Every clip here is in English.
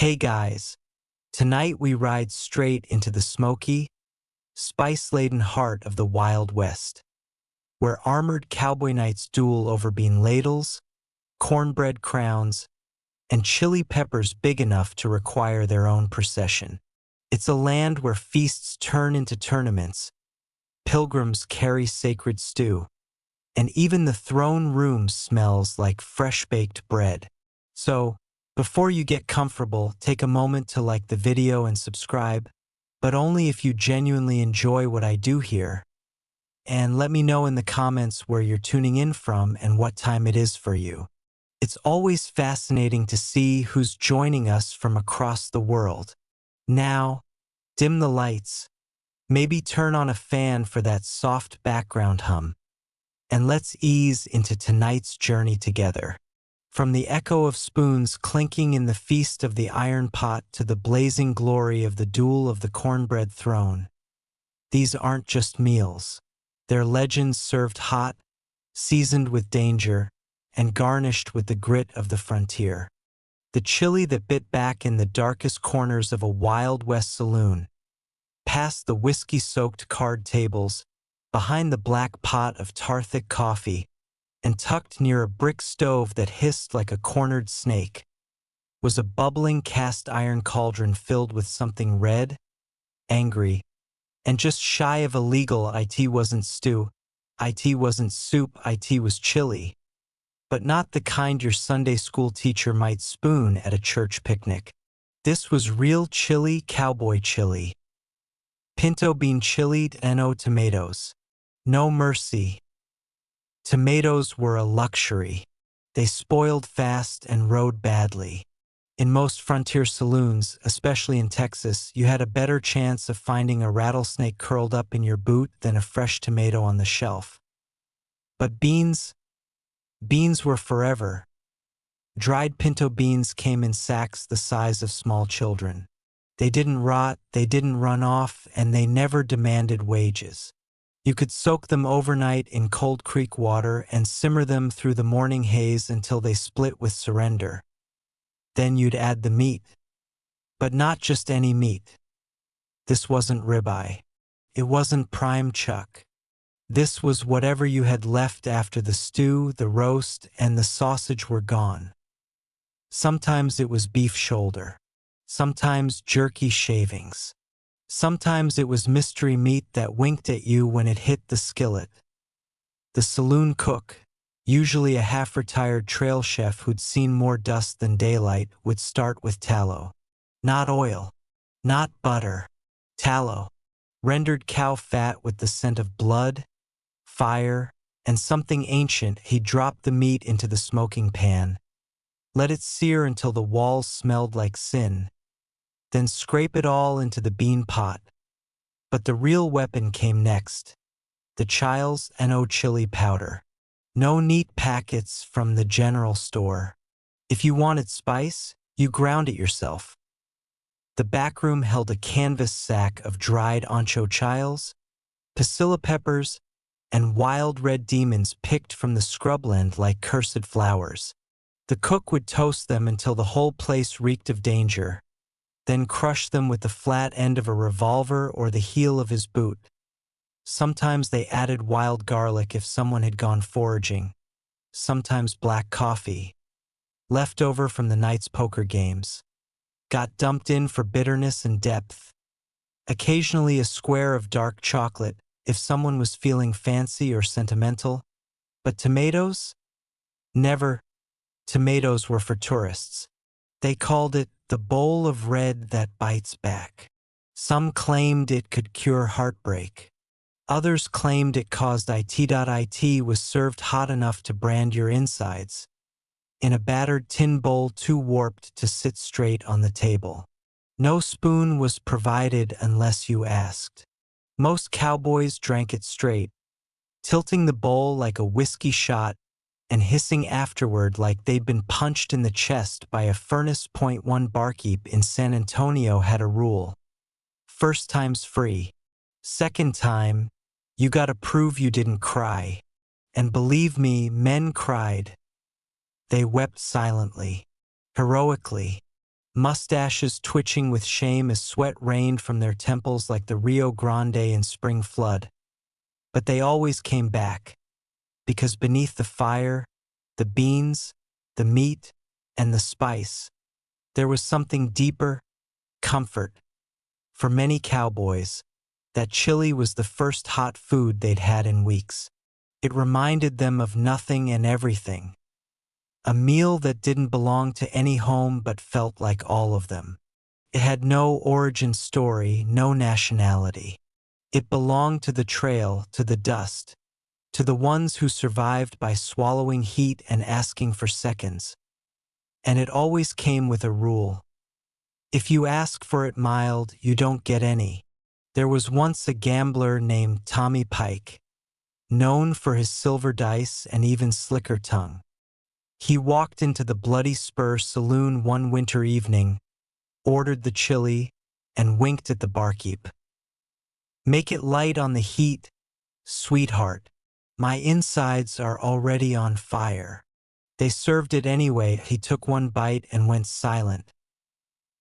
Hey guys, tonight we ride straight into the smoky, spice-laden heart of the Wild West, where armored cowboy-knights duel over bean ladles, cornbread crowns, and chili peppers big enough to require their own procession. It's a land where feasts turn into tournaments, pilgrims carry sacred stew, and even the throne room smells like fresh-baked bread. So, before you get comfortable, take a moment to like the video and subscribe, but only if you genuinely enjoy what I do here. And let me know in the comments where you're tuning in from and what time it is for you. It's always fascinating to see who's joining us from across the world. Now, dim the lights, maybe turn on a fan for that soft background hum, and let's ease into tonight's journey together. From the echo of spoons clinking in the feast of the iron pot to the blazing glory of the Duel of the Cornbread Throne, these aren't just meals. They're legends served hot, seasoned with danger, and garnished with the grit of the frontier. The chili that bit back in the darkest corners of a Wild West saloon, past the whiskey-soaked card tables, behind the black pot of tar-thick coffee, and tucked near a brick stove that hissed like a cornered snake, was a bubbling cast-iron cauldron filled with something red, angry, and just shy of illegal. It wasn't stew, it wasn't soup, it was chili. But not the kind your Sunday school teacher might spoon at a church picnic. This was real chili, cowboy chili. Pinto bean chili, no tomatoes. No mercy. Tomatoes were a luxury. They spoiled fast and rode badly. In most frontier saloons, especially in Texas, you had a better chance of finding a rattlesnake curled up in your boot than a fresh tomato on the shelf. But beans were forever. Dried pinto beans came in sacks the size of small children. They didn't rot, they didn't run off, and they never demanded wages. You could soak them overnight in cold creek water and simmer them through the morning haze until they split with surrender. Then you'd add the meat. But not just any meat. This wasn't ribeye. It wasn't prime chuck. This was whatever you had left after the stew, the roast, and the sausage were gone. Sometimes it was beef shoulder. Sometimes jerky shavings. Sometimes it was mystery meat that winked at you when it hit the skillet. The saloon cook, usually a half-retired trail chef who'd seen more dust than daylight, would start with tallow. Not oil, not butter, tallow. Rendered cow fat with the scent of blood, fire, and something ancient. He'd drop the meat into the smoking pan. Let it sear until the walls smelled like sin. Then scrape it all into the bean pot. But the real weapon came next. The Childs N.O. chili powder. No neat packets from the general store. If you wanted spice, you ground it yourself. The back room held a canvas sack of dried ancho chiles, pasilla peppers, and wild red demons picked from the scrubland like cursed flowers. The cook would toast them until the whole place reeked of danger, then crush them with the flat end of a revolver or the heel of his boot. Sometimes they added wild garlic if someone had gone foraging. Sometimes black coffee, left over from the night's poker games, got dumped in for bitterness and depth. Occasionally a square of dark chocolate if someone was feeling fancy or sentimental. But tomatoes? Never. Tomatoes were for tourists. They called it the bowl of red that bites back. Some claimed it could cure heartbreak. Others claimed it caused it was served hot enough to brand your insides, in a battered tin bowl too warped to sit straight on the table. No spoon was provided unless you asked. Most cowboys drank it straight, tilting the bowl like a whiskey shot and hissing afterward like they'd been punched in the chest by a Furnace .1 barkeep in San Antonio. Had a rule. First time's free. Second time, you gotta prove you didn't cry. And believe me, men cried. They wept silently, heroically. mustaches twitching with shame as sweat rained from their temples like the Rio Grande in spring flood. But they always came back, because beneath the fire, the beans, the meat, and the spice, there was something deeper: comfort. For many cowboys, that chili was the first hot food they'd had in weeks. It reminded them of nothing and everything. A meal that didn't belong to any home but felt like all of them. It had no origin story, no nationality. It belonged to the trail, to the dust, to the ones who survived by swallowing heat and asking for seconds. And it always came with a rule. If you ask for it mild, you don't get any. There was once a gambler named Tommy Pike, known for his silver dice and even slicker tongue. He walked into the Bloody Spur saloon one winter evening, ordered the chili, and winked at the barkeep. "Make it light on the heat, sweetheart. My insides are already on fire." They served it anyway. He took one bite and went silent.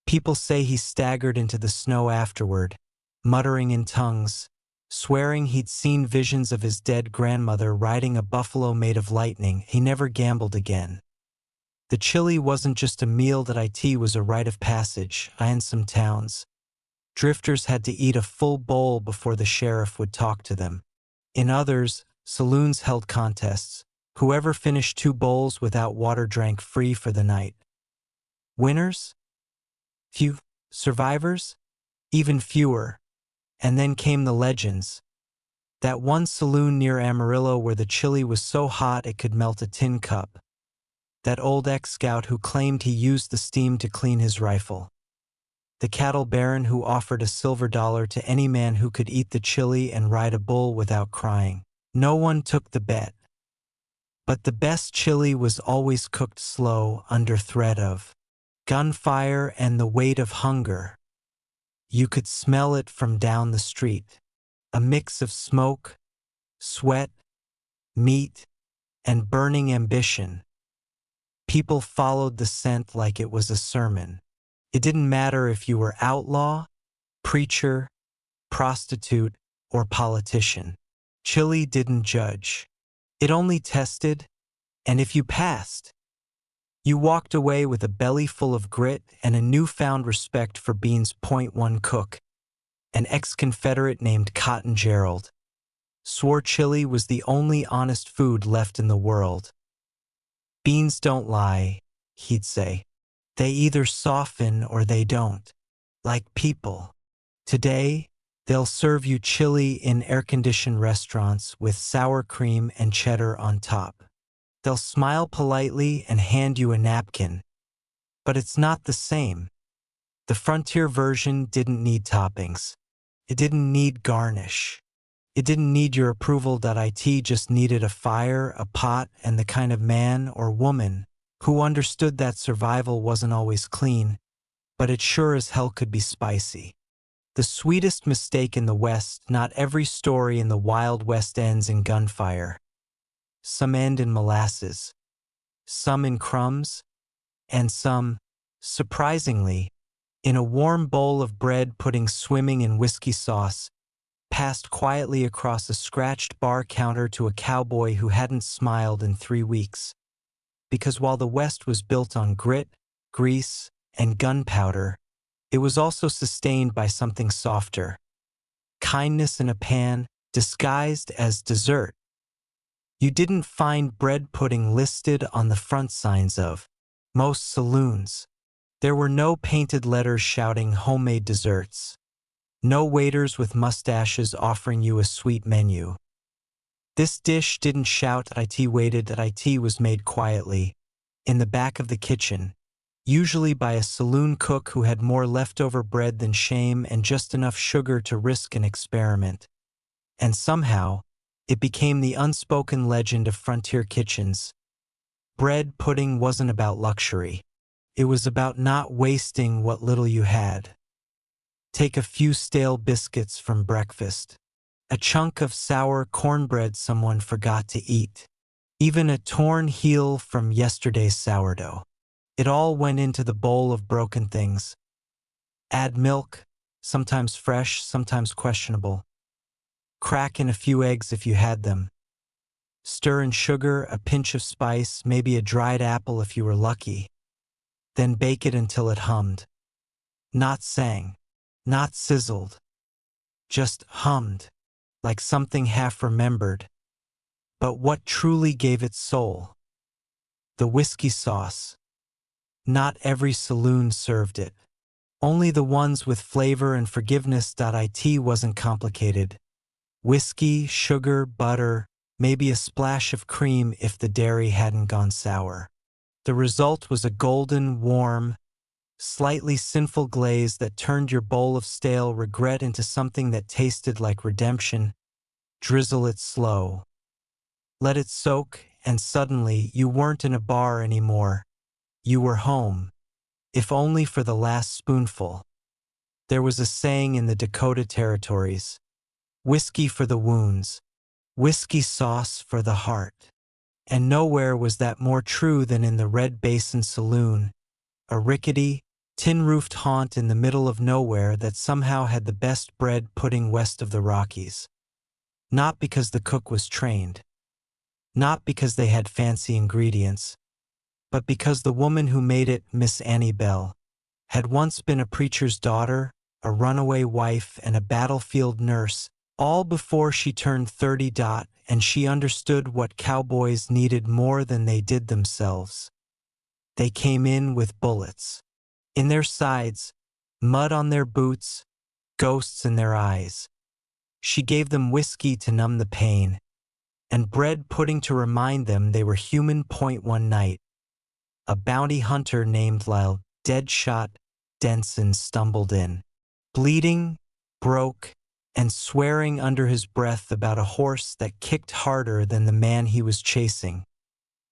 People say he staggered into the snow afterward, muttering in tongues, swearing he'd seen visions of his dead grandmother riding a buffalo made of lightning. He never gambled again. The chili wasn't just a meal that it was a rite of passage. In some towns, drifters had to eat a full bowl before the sheriff would talk to them. In others, saloons held contests. Whoever finished 2 bowls without water drank free for the night. Winners? Few. Survivors? Even fewer. And then came the legends. That one saloon near Amarillo where the chili was so hot it could melt a tin cup. That old ex-scout who claimed he used the steam to clean his rifle. The cattle baron who offered a silver dollar to any man who could eat the chili and ride a bull without crying. No one took the bet. But the best chili was always cooked slow, under threat of gunfire and the weight of hunger. You could smell it from down the street. A mix of smoke, sweat, meat, and burning ambition. People followed the scent like it was a sermon. It didn't matter if you were outlaw, preacher, prostitute, or politician. Chili didn't judge. It only tested, and if you passed, you walked away with a belly full of grit and a newfound respect for Bean's .1 cook, an ex-Confederate named Cotton Gerald. Swore chili was the only honest food left in the world. "Beans don't lie," he'd say. "They either soften or they don't. Like people. Today, they'll serve you chili in air-conditioned restaurants with sour cream and cheddar on top. They'll smile politely and hand you a napkin. But it's not the same. The frontier version didn't need toppings. It didn't need garnish. It didn't need your approval. It just needed a fire, a pot, and the kind of man or woman who understood that survival wasn't always clean, but it sure as hell could be spicy. The sweetest mistake in the West. Not every story in the Wild West ends in gunfire. Some end in molasses, some in crumbs, and some, surprisingly, in a warm bowl of bread pudding swimming in whiskey sauce, passed quietly across a scratched bar counter to a cowboy who hadn't smiled in 3 weeks. Because while the West was built on grit, grease, and gunpowder, it was also sustained by something softer. Kindness in a pan, disguised as dessert. You didn't find bread pudding listed on the front signs of most saloons. There were no painted letters shouting homemade desserts. No waiters with mustaches offering you a sweet menu. This dish didn't shout. It waited. It was made quietly, in the back of the kitchen, usually by a saloon cook who had more leftover bread than shame and just enough sugar to risk an experiment. And somehow, it became the unspoken legend of frontier kitchens. Bread pudding wasn't about luxury. It was about not wasting what little you had. Take a few stale biscuits from breakfast, a chunk of sour cornbread someone forgot to eat, even a torn heel from yesterday's sourdough. It all went into the bowl of broken things. Add milk, sometimes fresh, sometimes questionable. Crack in a few eggs if you had them. Stir in sugar, a pinch of spice, maybe a dried apple if you were lucky. Then bake it until it hummed. Not sang, not sizzled. Just hummed, like something half-remembered. But what truly gave it soul? The whiskey sauce. Not every saloon served it. Only the ones with flavor and forgiveness. It wasn't complicated. Whiskey, sugar, butter, maybe a splash of cream if the dairy hadn't gone sour. The result was a golden, warm, slightly sinful glaze that turned your bowl of stale regret into something that tasted like redemption. Drizzle it slow. Let it soak, and suddenly you weren't in a bar anymore. You were home, if only for the last spoonful. There was a saying in the Dakota Territories: whiskey for the wounds, whiskey sauce for the heart. And nowhere was that more true than in the Red Basin Saloon, a rickety, tin-roofed haunt in the middle of nowhere that somehow had the best bread pudding west of the Rockies. Not because the cook was trained, not because they had fancy ingredients, but because the woman who made it, Miss Annie Bell, had once been a preacher's daughter, a runaway wife, and a battlefield nurse, all before she turned 30. And she understood what cowboys needed more than they did themselves. They came in with bullets in their sides, mud on their boots, ghosts in their eyes. She gave them whiskey to numb the pain, and bread pudding to remind them they were human. One night, a bounty hunter named Lyle Deadshot Denson stumbled in, bleeding, broke, and swearing under his breath about a horse that kicked harder than the man he was chasing.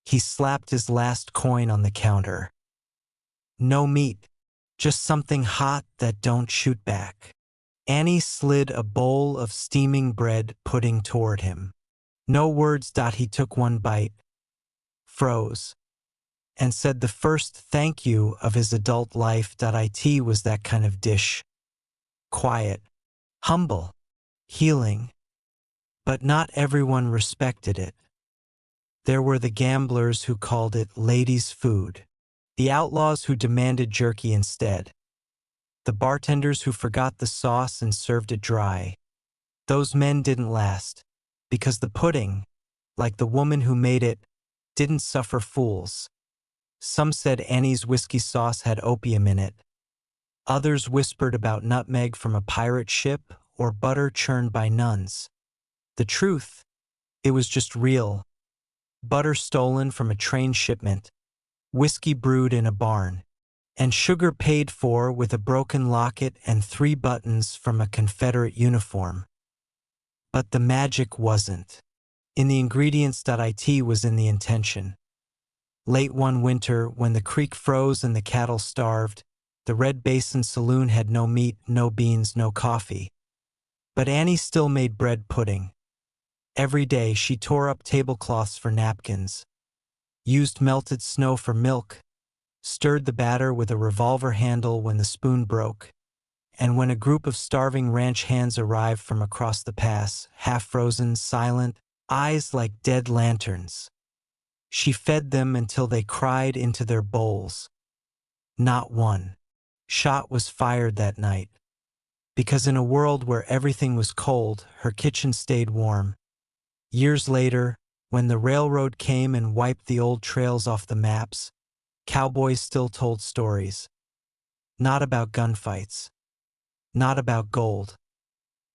He slapped his last coin on the counter. No meat, just something hot that don't shoot back. Annie slid a bowl of steaming bread pudding toward him. No words. He took one bite, froze, and said the first thank you of his adult life. It was that kind of dish. Quiet, humble, healing. But not everyone respected it. There were the gamblers who called it ladies' food, the outlaws who demanded jerky instead, the bartenders who forgot the sauce and served it dry. Those men didn't last, because the pudding, like the woman who made it, didn't suffer fools. Some said Annie's whiskey sauce had opium in it. Others whispered about nutmeg from a pirate ship or butter churned by nuns. The truth, it was just real. Butter stolen from a train shipment, whiskey brewed in a barn, and sugar paid for with a broken locket and 3 buttons from a Confederate uniform. But the magic wasn't in the ingredients. It was in the intention. Late one winter, when the creek froze and the cattle starved, the Red Basin Saloon had no meat, no beans, no coffee. But Annie still made bread pudding. Every day she tore up tablecloths for napkins, used melted snow for milk, stirred the batter with a revolver handle when the spoon broke, and when a group of starving ranch hands arrived from across the pass, half-frozen, silent, eyes like dead lanterns, she fed them until they cried into their bowls. Not one shot was fired that night, because in a world where everything was cold, her kitchen stayed warm. Years later, when the railroad came and wiped the old trails off the maps, cowboys still told stories. Not about gunfights, not about gold,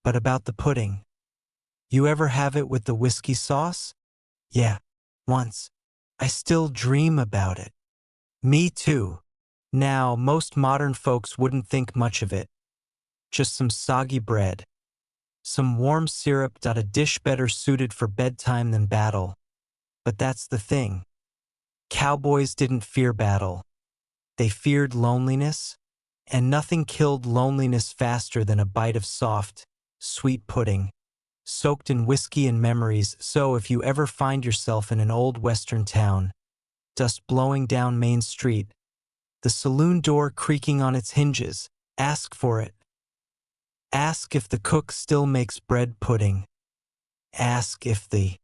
but about the pudding. You ever have it with the whiskey sauce? Yeah, once. I still dream about it. Me too. Now, most modern folks wouldn't think much of it. Just some soggy bread, some warm syrup. A dish better suited for bedtime than battle. But that's the thing. Cowboys didn't fear battle. They feared loneliness, and nothing killed loneliness faster than a bite of soft, sweet pudding, soaked in whiskey and memories. So if you ever find yourself in an old western town, dust blowing down Main Street, the saloon door creaking on its hinges. Ask for it. Ask if the cook still makes bread pudding. Ask if the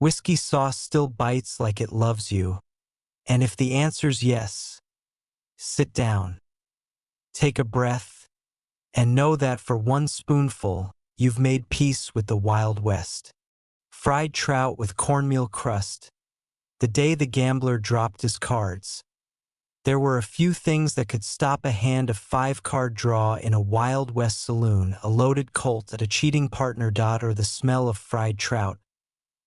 whiskey sauce still bites like it loves you. And if the answer's yes, sit down, take a breath, and know that for one spoonful, you've made peace with the Wild West. Fried trout with cornmeal crust. The day the gambler dropped his cards. There were a few things that could stop a hand of 5-card draw in a Wild West saloon: a loaded Colt at a cheating partner. Or the smell of fried trout,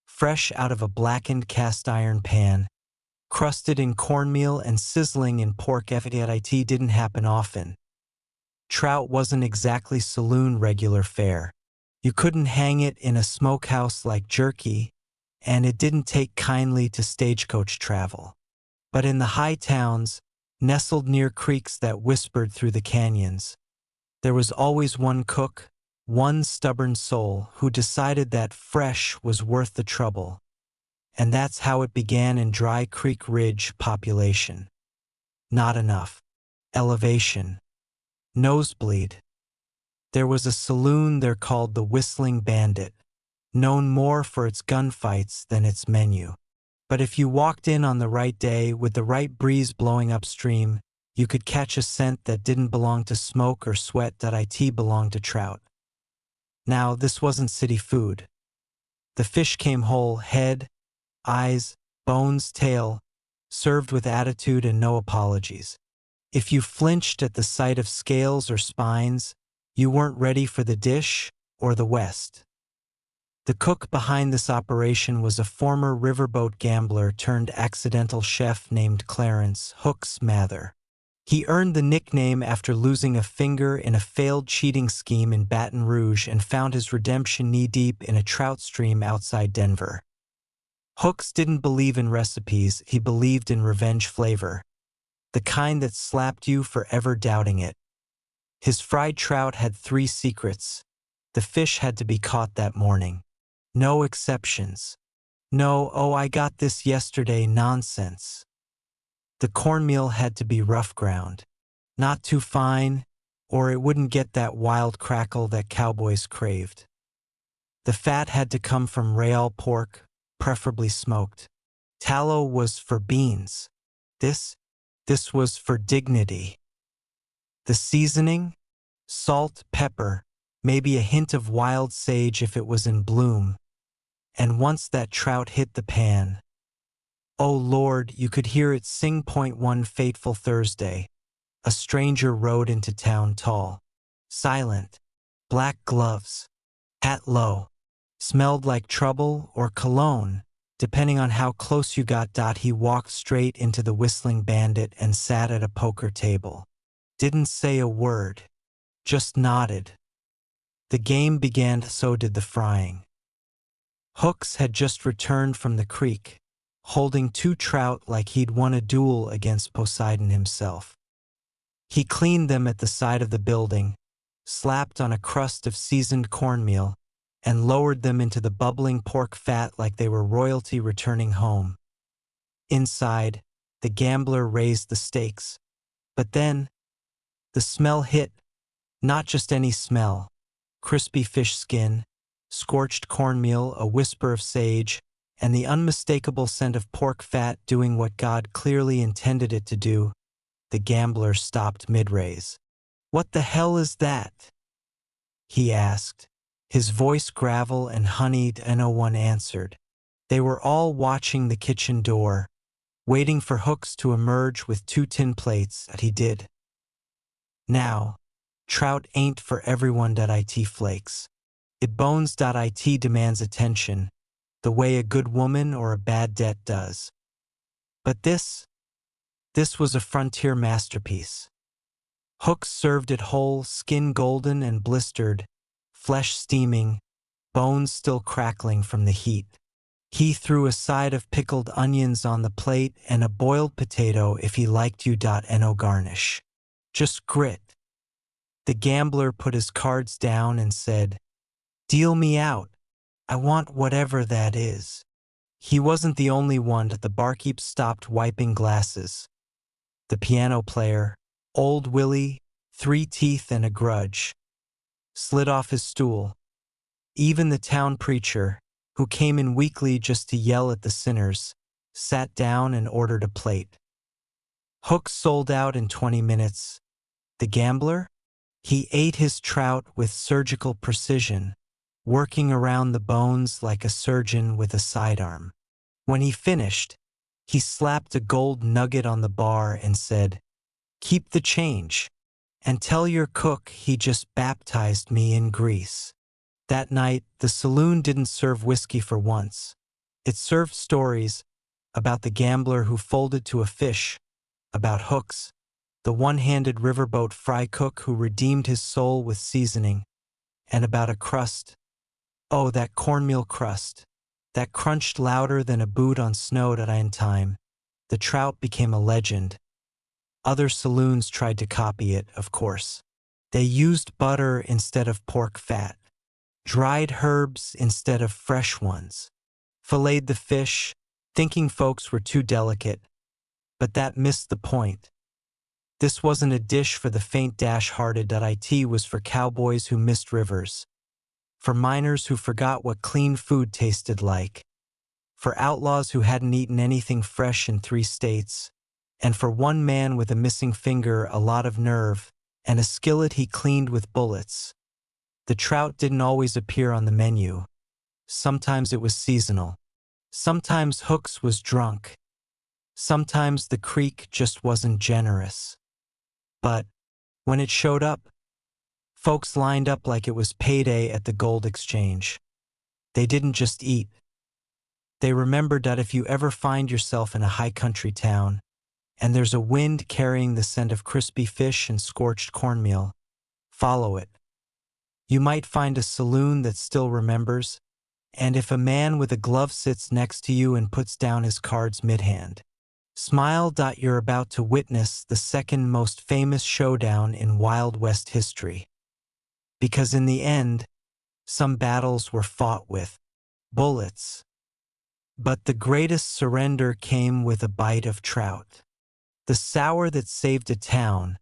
fresh out of a blackened cast-iron pan, crusted in cornmeal and sizzling in pork. It didn't happen often. Trout wasn't exactly saloon regular fare. You couldn't hang it in a smokehouse like jerky, and it didn't take kindly to stagecoach travel. But in the high towns, nestled near creeks that whispered through the canyons, there was always one cook, one stubborn soul who decided that fresh was worth the trouble. And that's how it began in Dry Creek Ridge. Population not enough. Elevation. Nosebleed. There was a saloon there called the Whistling Bandit, known more for its gunfights than its menu. But if you walked in on the right day with the right breeze blowing upstream, you could catch a scent that didn't belong to smoke or sweat. It belonged to trout. Now, this wasn't city food. The fish came whole, head, eyes, bones, tail, served with attitude and no apologies. If you flinched at the sight of scales or spines, you weren't ready for the dish or the West. The cook behind this operation was a former riverboat gambler turned accidental chef named Clarence "Hooks" Mather. He earned the nickname after losing a finger in a failed cheating scheme in Baton Rouge and found his redemption knee-deep in a trout stream outside Denver. Hooks didn't believe in recipes, he believed in revenge flavor, the kind that slapped you for ever doubting it. His fried trout had 3 secrets. The fish had to be caught that morning. No exceptions. No, "oh, I got this yesterday" nonsense. The cornmeal had to be rough ground, not too fine, or it wouldn't get that wild crackle that cowboys craved. The fat had to come from rail pork, preferably smoked. Tallow was for beans. This was for dignity. The seasoning? Salt, pepper, maybe a hint of wild sage if it was in bloom. And once that trout hit the pan, oh Lord, you could hear it sing. One fateful Thursday, a stranger rode into town tall, silent, black gloves, hat low, smelled like trouble or cologne, depending on how close you got. He walked straight into the Whistling Bandit and sat at a poker table. Didn't say a word, just nodded. The game began, so did the frying. Hooks had just returned from the creek, holding 2 trout like he'd won a duel against Poseidon himself. He cleaned them at the side of the building, slapped on a crust of seasoned cornmeal, and lowered them into the bubbling pork fat like they were royalty returning home. Inside, the gambler raised the stakes. But then, the smell hit. Not just any smell. Crispy fish skin, scorched cornmeal, a whisper of sage, and the unmistakable scent of pork fat doing what God clearly intended it to do. The gambler stopped mid-raise. "What the hell is that?" he asked, his voice gravel and honeyed, and no one answered. They were all watching the kitchen door, waiting for Hooks to emerge with 2 tin plates, that he did. Now, trout ain't for everyone. It flakes. It bones. It demands attention, the way a good woman or a bad debt does. But this was a frontier masterpiece. Hooks served it whole, skin golden and blistered, flesh steaming, bones still crackling from the heat. He threw a side of pickled onions on the plate and a boiled potato if he liked you. No garnish. Just grit. The gambler put his cards down and said, "Deal me out. I want whatever that is." He wasn't the only one. The barkeep stopped wiping glasses. the piano player, old Willie, 3 teeth and a grudge, slid off his stool. Even the town preacher, who came in weekly just to yell at the sinners, sat down and ordered a plate. Hooks sold out in 20 minutes. The gambler? He ate his trout with surgical precision, working around the bones like a surgeon with a sidearm. When he finished, he slapped a gold nugget on the bar and said, "Keep the change, and tell your cook he just baptized me in grease." That night, the saloon didn't serve whiskey for once. It served stories about the gambler who folded to a fish, about Hooks, the one-handed riverboat fry cook who redeemed his soul with seasoning, and about a crust. Oh, that cornmeal crust, that crunched louder than a boot on snow at time. The trout became a legend. Other saloons tried to copy it, of course. They used butter instead of pork fat, dried herbs instead of fresh ones, filleted the fish, thinking folks were too delicate, but that missed the point. This wasn't a dish for the faint-hearted. It was for cowboys who missed rivers, for miners who forgot what clean food tasted like, for outlaws who hadn't eaten anything fresh in 3 states, and for one man with a missing finger, a lot of nerve, and a skillet he cleaned with bullets. The trout didn't always appear on the menu. Sometimes it was seasonal. Sometimes Hooks was drunk. Sometimes the creek just wasn't generous. But when it showed up, folks lined up like it was payday at the gold exchange. They didn't just eat. They remembered that if you ever find yourself in a high country town, and there's a wind carrying the scent of crispy fish and scorched cornmeal, follow it. You might find a saloon that still remembers, and if a man with a glove sits next to you and puts down his cards mid-hand, smile. You're about to witness the second most famous showdown in Wild West history. Because in the end, some battles were fought with bullets. But the greatest surrender came with a bite of trout. The sour that saved a town.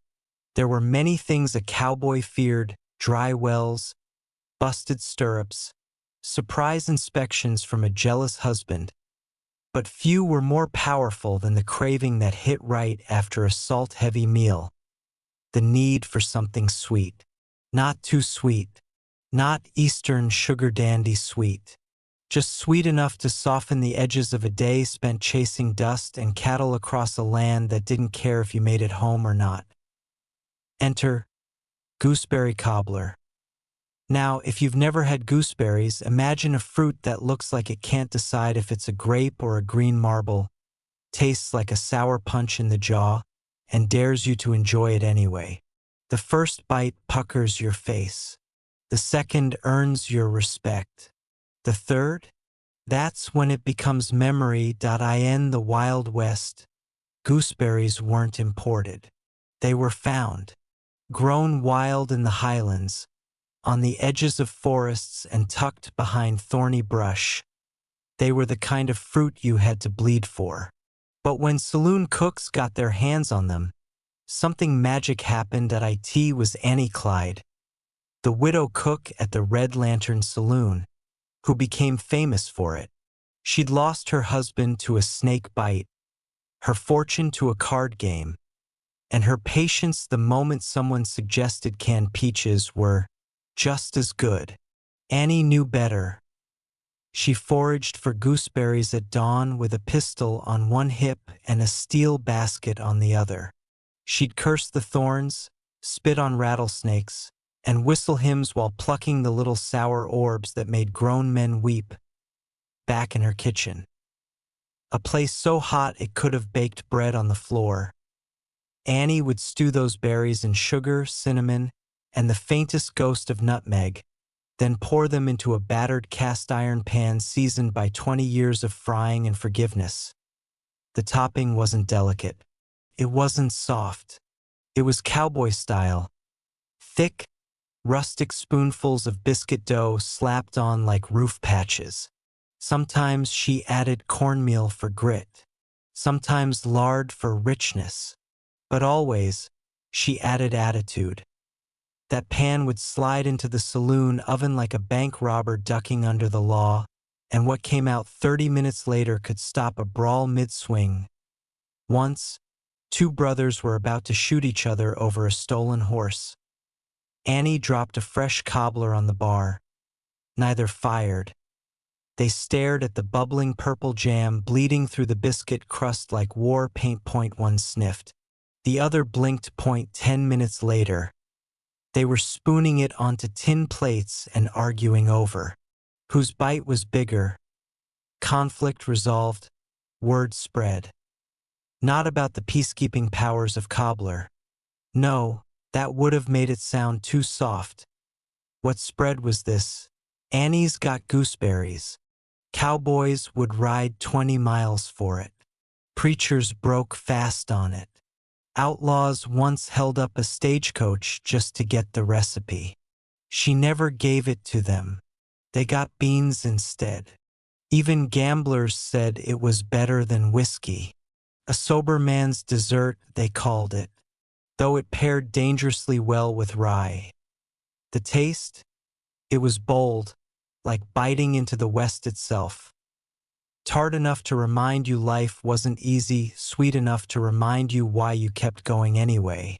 There were many things a cowboy feared: dry wells, busted stirrups, surprise inspections from a jealous husband. But few were more powerful than the craving that hit right after a salt-heavy meal. The need for something sweet. Not too sweet. Not Eastern sugar dandy sweet. Just sweet enough to soften the edges of a day spent chasing dust and cattle across a land that didn't care if you made it home or not. Enter gooseberry cobbler. Now, if you've never had gooseberries, imagine a fruit that looks like it can't decide if it's a grape or a green marble, tastes like a sour punch in the jaw, and dares you to enjoy it anyway. The first bite puckers your face. The second earns your respect. The third? That's when it becomes memory. In the Wild West, gooseberries weren't imported. They were found, grown wild in the highlands, on the edges of forests and tucked behind thorny brush. They were the kind of fruit you had to bleed for. But when saloon cooks got their hands on them, something magic happened. It was Annie Clyde, the widow cook at the Red Lantern Saloon, who became famous for it. She'd lost her husband to a snake bite, her fortune to a card game, and her patience the moment someone suggested canned peaches were just as good. Annie knew better. She foraged for gooseberries at dawn with a pistol on one hip and a steel basket on the other. She'd curse the thorns, spit on rattlesnakes, and whistle hymns while plucking the little sour orbs that made grown men weep. Back in her kitchen, a place so hot it could have baked bread on the floor, Annie would stew those berries in sugar, cinnamon, and the faintest ghost of nutmeg, then pour them into a battered cast-iron pan seasoned by 20 years of frying and forgiveness. The topping wasn't delicate. It wasn't soft. It was cowboy style. Thick, rustic spoonfuls of biscuit dough slapped on like roof patches. Sometimes she added cornmeal for grit. Sometimes lard for richness. But always, she added attitude. That pan would slide into the saloon oven like a bank robber ducking under the law, and what came out 30 minutes later could stop a brawl mid-swing. Once, two brothers were about to shoot each other over a stolen horse. Annie dropped a fresh cobbler on the bar. Neither fired. They stared at the bubbling purple jam bleeding through the biscuit crust like war paint. One sniffed. The other blinked. 10 minutes later. They were spooning it onto tin plates and arguing over whose bite was bigger. Conflict resolved. Word spread. Not about the peacekeeping powers of cobbler. No, that would have made it sound too soft. What spread was this: Annie's got gooseberries. Cowboys would ride 20 miles for it. Preachers broke fast on it. Outlaws once held up a stagecoach just to get the recipe. She never gave it to them. They got beans instead. Even gamblers said it was better than whiskey. A sober man's dessert, they called it, though it paired dangerously well with rye. The taste? It was bold, like biting into the West itself. Tart enough to remind you life wasn't easy, sweet enough to remind you why you kept going anyway.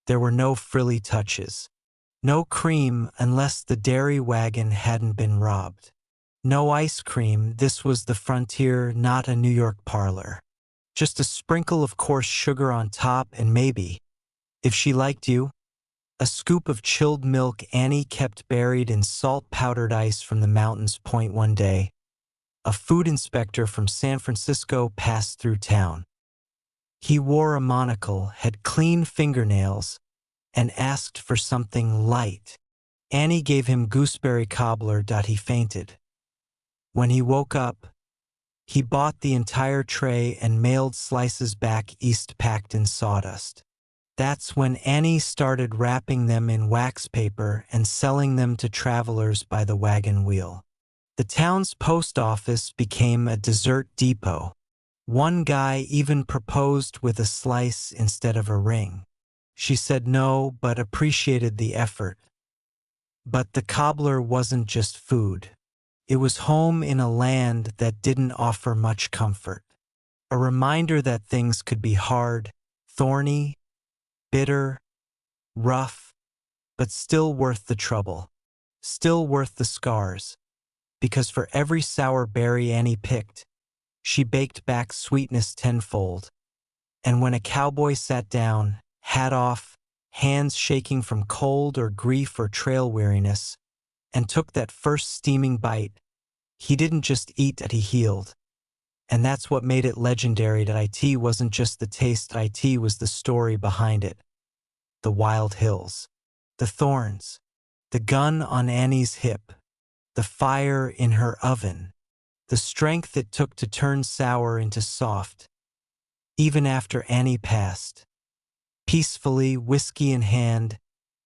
There were no frilly touches. No cream unless the dairy wagon hadn't been robbed. No ice cream, this was the frontier, not a New York parlor. Just a sprinkle of coarse sugar on top and maybe, if she liked you, a scoop of chilled milk Annie kept buried in salt-powdered ice from the mountains. One day, a food inspector from San Francisco passed through town. He wore a monocle, had clean fingernails, and asked for something light. Annie gave him gooseberry cobbler. He fainted. When he woke up, he bought the entire tray and mailed slices back east packed in sawdust. That's when Annie started wrapping them in wax paper and selling them to travelers by the wagon wheel. The town's post office became a dessert depot. One guy even proposed with a slice instead of a ring. She said no, but appreciated the effort. But the cobbler wasn't just food. It was home in a land that didn't offer much comfort. A reminder that things could be hard, thorny, bitter, rough, but still worth the trouble, still worth the scars. Because for every sour berry Annie picked, she baked back sweetness tenfold. And when a cowboy sat down, hat off, hands shaking from cold or grief or trail weariness, and took that first steaming bite, he didn't just eat, he healed. And that's what made it legendary. That it wasn't just the taste, it was the story behind it. The wild hills, the thorns, the gun on Annie's hip, the fire in her oven, the strength it took to turn sour into soft. Even after Annie passed, peacefully, whiskey in hand,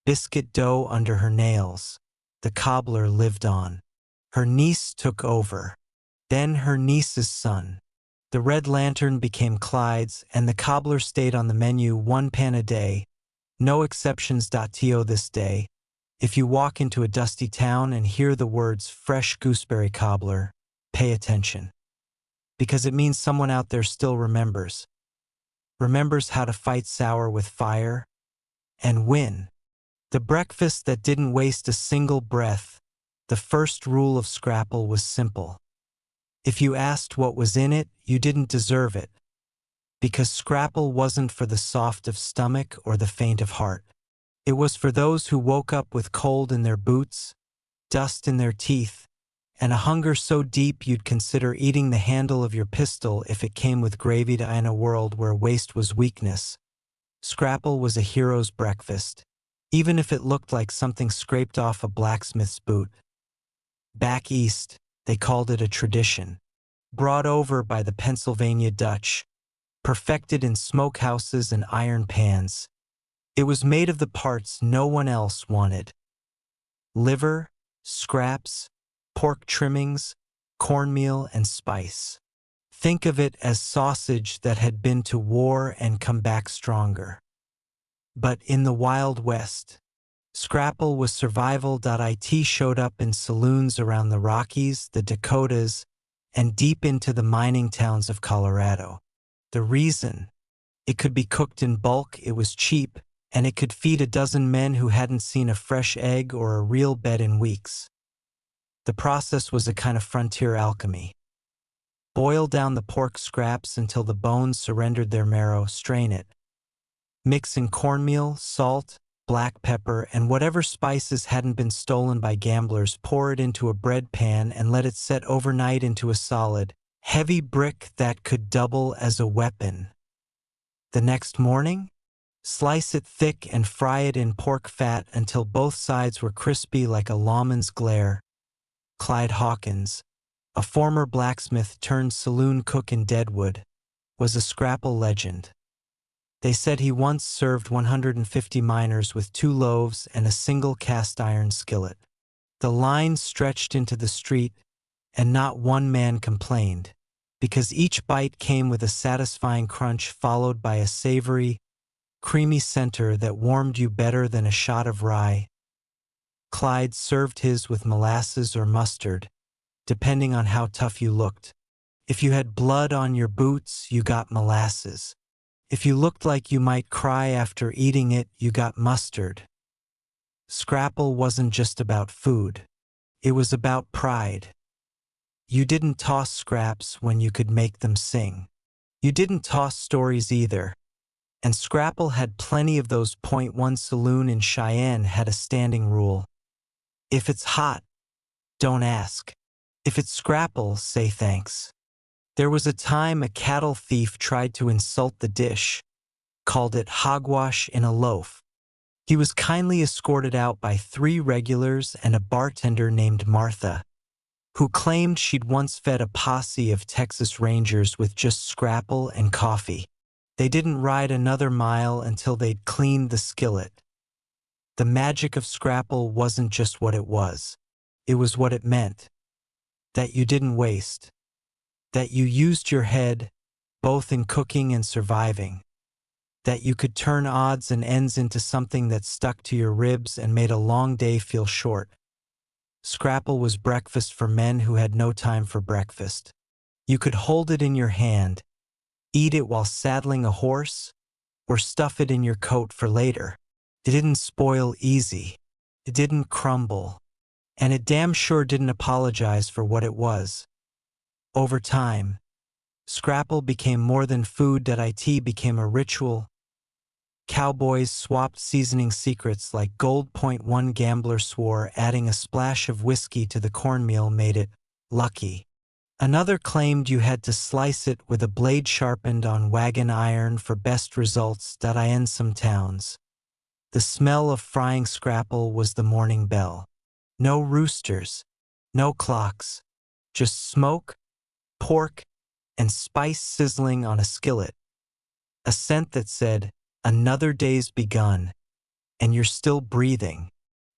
biscuit dough under her nails, the cobbler lived on. Her niece took over. Then her niece's son. The Red Lantern became Clyde's, and the cobbler stayed on the menu, one pan a day. No exceptions. To this day, if you walk into a dusty town and hear the words fresh gooseberry cobbler, pay attention. Because it means someone out there still remembers. Remembers how to fight sour with fire and win. The breakfast that didn't waste a single breath. The first rule of Scrapple was simple. If you asked what was in it, you didn't deserve it. Because Scrapple wasn't for the soft of stomach or the faint of heart. It was for those who woke up with cold in their boots, dust in their teeth, and a hunger so deep you'd consider eating the handle of your pistol if it came with gravy. In a world where waste was weakness, Scrapple was a hero's breakfast, even if it looked like something scraped off a blacksmith's boot. Back east, they called it a tradition, brought over by the Pennsylvania Dutch, perfected in smokehouses and iron pans. It was made of the parts no one else wanted. Liver, scraps, pork trimmings, cornmeal, and spice. Think of it as sausage that had been to war and come back stronger. But in the Wild West, scrapple was survival. It showed up in saloons around the Rockies, the Dakotas, and deep into the mining towns of Colorado. The reason? It could be cooked in bulk, it was cheap, and it could feed a dozen men who hadn't seen a fresh egg or a real bed in weeks. The process was a kind of frontier alchemy. Boil down the pork scraps until the bones surrendered their marrow, strain it. Mix in cornmeal, salt, black pepper, and whatever spices hadn't been stolen by gamblers. Pour it into a bread pan and let it set overnight into a solid, heavy brick that could double as a weapon. The next morning, slice it thick and fry it in pork fat until both sides were crispy like a lawman's glare. Clyde Hawkins, a former blacksmith turned saloon cook in Deadwood, was a scrapple legend. They said he once served 150 miners with 2 loaves and a single cast-iron skillet. The line stretched into the street, and not one man complained, because each bite came with a satisfying crunch followed by a savory, creamy center that warmed you better than a shot of rye. Clyde served his with molasses or mustard, depending on how tough you looked. If you had blood on your boots, you got molasses. If you looked like you might cry after eating it, you got mustard. Scrapple wasn't just about food. It was about pride. You didn't toss scraps when you could make them sing. You didn't toss stories either. And Scrapple had plenty of those. One saloon in Cheyenne had a standing rule. If it's hot, don't ask. If it's scrapple, say thanks. There was a time a cattle thief tried to insult the dish, called it hogwash in a loaf. He was kindly escorted out by 3 regulars and a bartender named Martha, who claimed she'd once fed a posse of Texas Rangers with just scrapple and coffee. They didn't ride another mile until they'd cleaned the skillet. The magic of scrapple wasn't just what it was what it meant. That you didn't waste. That you used your head, both in cooking and surviving. That you could turn odds and ends into something that stuck to your ribs and made a long day feel short. Scrapple was breakfast for men who had no time for breakfast. You could hold it in your hand, eat it while saddling a horse, or stuff it in your coat for later. It didn't spoil easy. It didn't crumble. And it damn sure didn't apologize for what it was. Over time, scrapple became more than food. It became a ritual. Cowboys swapped seasoning secrets like gold. One gambler swore adding a splash of whiskey to the cornmeal made it lucky. Another claimed you had to slice it with a blade sharpened on wagon iron for best results. In some towns, the smell of frying scrapple was the morning bell. No roosters, no clocks, just smoke, pork, and spice sizzling on a skillet. A scent that said, another day's begun, and you're still breathing.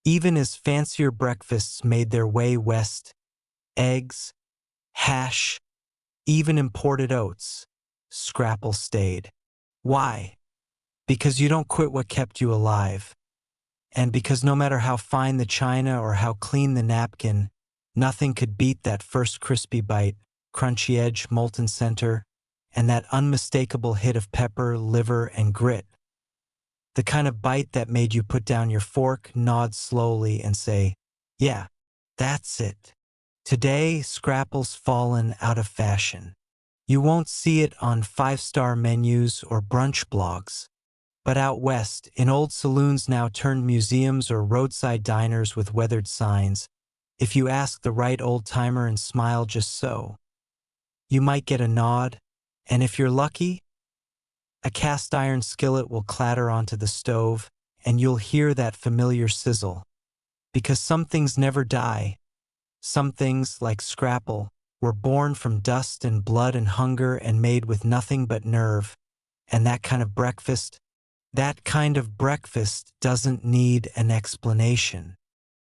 Even as fancier breakfasts made their way west, eggs, hash, even imported oats, scrapple stayed. Why? Because you don't quit what kept you alive. And because no matter how fine the china or how clean the napkin, nothing could beat that first crispy bite, crunchy edge, molten center, and that unmistakable hit of pepper, liver, and grit. The kind of bite that made you put down your fork, nod slowly, and say, yeah, that's it. Today, scrapple's fallen out of fashion. You won't see it on 5-star menus or brunch blogs. But out west, in old saloons now turned museums or roadside diners with weathered signs, if you ask the right old-timer and smile just so, you might get a nod, and if you're lucky, a cast-iron skillet will clatter onto the stove, and you'll hear that familiar sizzle. Because some things never die. Some things, like scrapple, were born from dust and blood and hunger and made with nothing but nerve. And that kind of breakfast doesn't need an explanation.